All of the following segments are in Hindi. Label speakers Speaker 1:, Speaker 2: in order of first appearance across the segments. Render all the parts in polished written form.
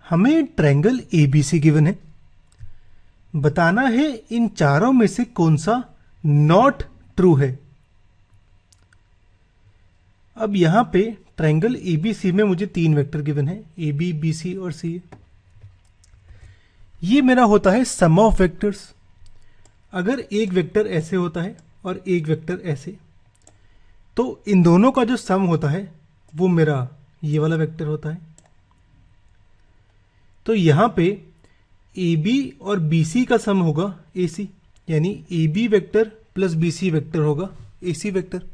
Speaker 1: हमें ट्रायंगल एबीसी गिवन है, बताना है इन चारों में से कौन सा नॉट ट्रू है। अब यहां पे ट्रायंगल एबीसी में मुझे 3 वेक्टर गिवन है, ए बी बी सी और सी। ये मेरा होता है सम ऑफ वेक्टर्स। अगर एक वेक्टर ऐसे होता है और एक वेक्टर ऐसे, तो इन दोनों का जो सम होता है वो मेरा ये वाला वेक्टर होता है। तो यहां पे ए बी और बी सी का सम होगा ए सी, यानी A B vector plus B C vector होगा ए सी वेक्टर।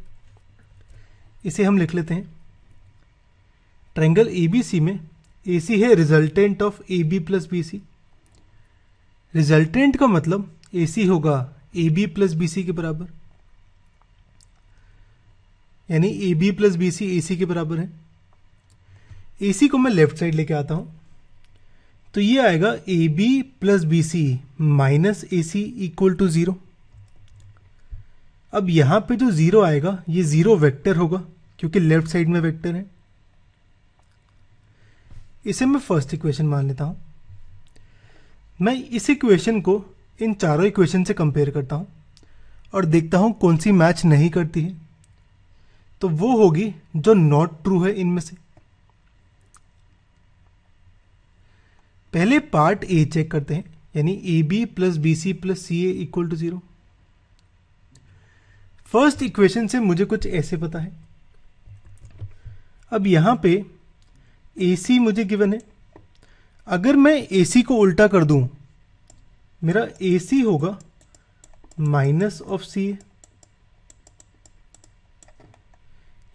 Speaker 1: इसे हम लिख लेते हैं। ट्रायंगल एबीसी में ए सी है resultant of A B plus B C. Resultant का मतलब ए सी होगा A B plus B C के बराबर, यानी A B plus B C A C के बराबर है। ए सी को मैं लेफ्ट साइड लेके आता हूं, तो ये आएगा A B plus B C minus A C equal to 0। अब यहां पे जो 0 आएगा ये 0 वेक्टर होगा, क्योंकि लेफ्ट साइड में वेक्टर है। इसे मैं फर्स्ट इक्वेशन मान लेता हूं। मैं इस इक्वेशन को इन चारों इक्वेशन से कंपेयर करता हूं और देखता हूं कौन सी मैच नहीं करती है। तो वो होगी जो नॉट ट्रू है इनमें से। पहले पार्ट ए चेक करते हैं, यानी A B plus B C plus C A equal to 0। First equation से मुझे कुछ ऐसे पता है। अब यहां पे ए सी मुझे गिवन है। अगर मैं ए सी को उल्टा कर दूं, मेरा ए सी होगा माइनस ऑफ सी ए,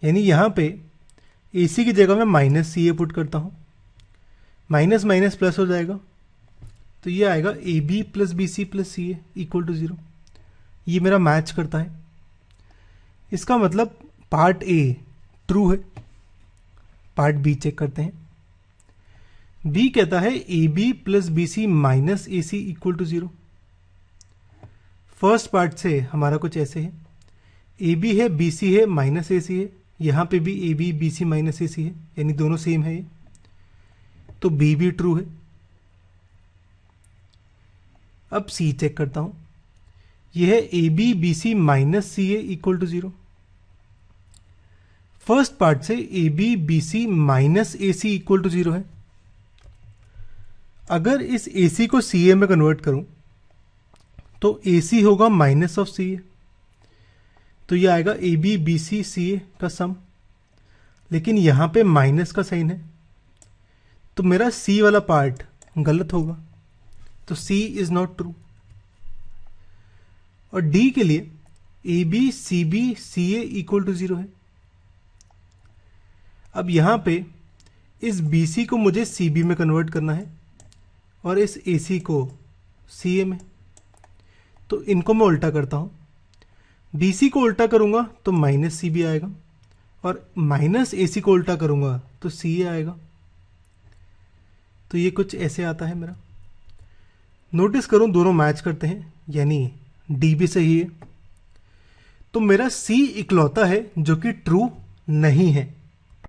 Speaker 1: यानी यहां पे ए सी की जगह मैं माइनस सी ए पुट करता हूं। माइनस माइनस प्लस हो जाएगा, तो ये आएगा A B plus B C plus C A equal to 0। ये मेरा मैच करता है। इसका मतलब पार्ट ए ट्रू है। पार्ट बी चेक करते हैं। बी कहता है A B plus B C minus A C equal to 0। First part से हमारा कुछ ऐसे है, ए बी है बी सी है माइनस ए सी है, यहां पे भी A B B C minus A C है, यानी दोनों सेम है ये, तो बी भी ट्रू है। अब सी चेक करता हूं। यह है A B B C minus C A equal to 0। First part से A B B C minus A C equal to 0 है। अगर इस ए सी को सी ए में कन्वर्ट करूं, तो ए सी होगा माइनस ऑफ सी ए, तो यह आएगा ए बी बी सी सी ए का सम। लेकिन यहां पे माइनस का साइन है, तो मेरा सी वाला पार्ट गलत होगा, तो सी इज नॉट ट्रू। और डी के लिए A B C B C A equal to 0 है। अब यहां पे इस बी सी को मुझे सी बी में कन्वर्ट करना है और इस ए सी को सी ए में, तो इनको मैं उल्टा करता हूं। बी सी को उल्टा करूंगा तो माइनस सी बी आएगा, और माइनस ए सी को उल्टा करूंगा तो सी ए आएगा। तो ये कुछ ऐसे आता है मेरा। नोटिस करूं दोनों मैच करते हैं, यानी डी भी सही है। तो मेरा सी इकलौता है जो कि ट्रू नहीं है।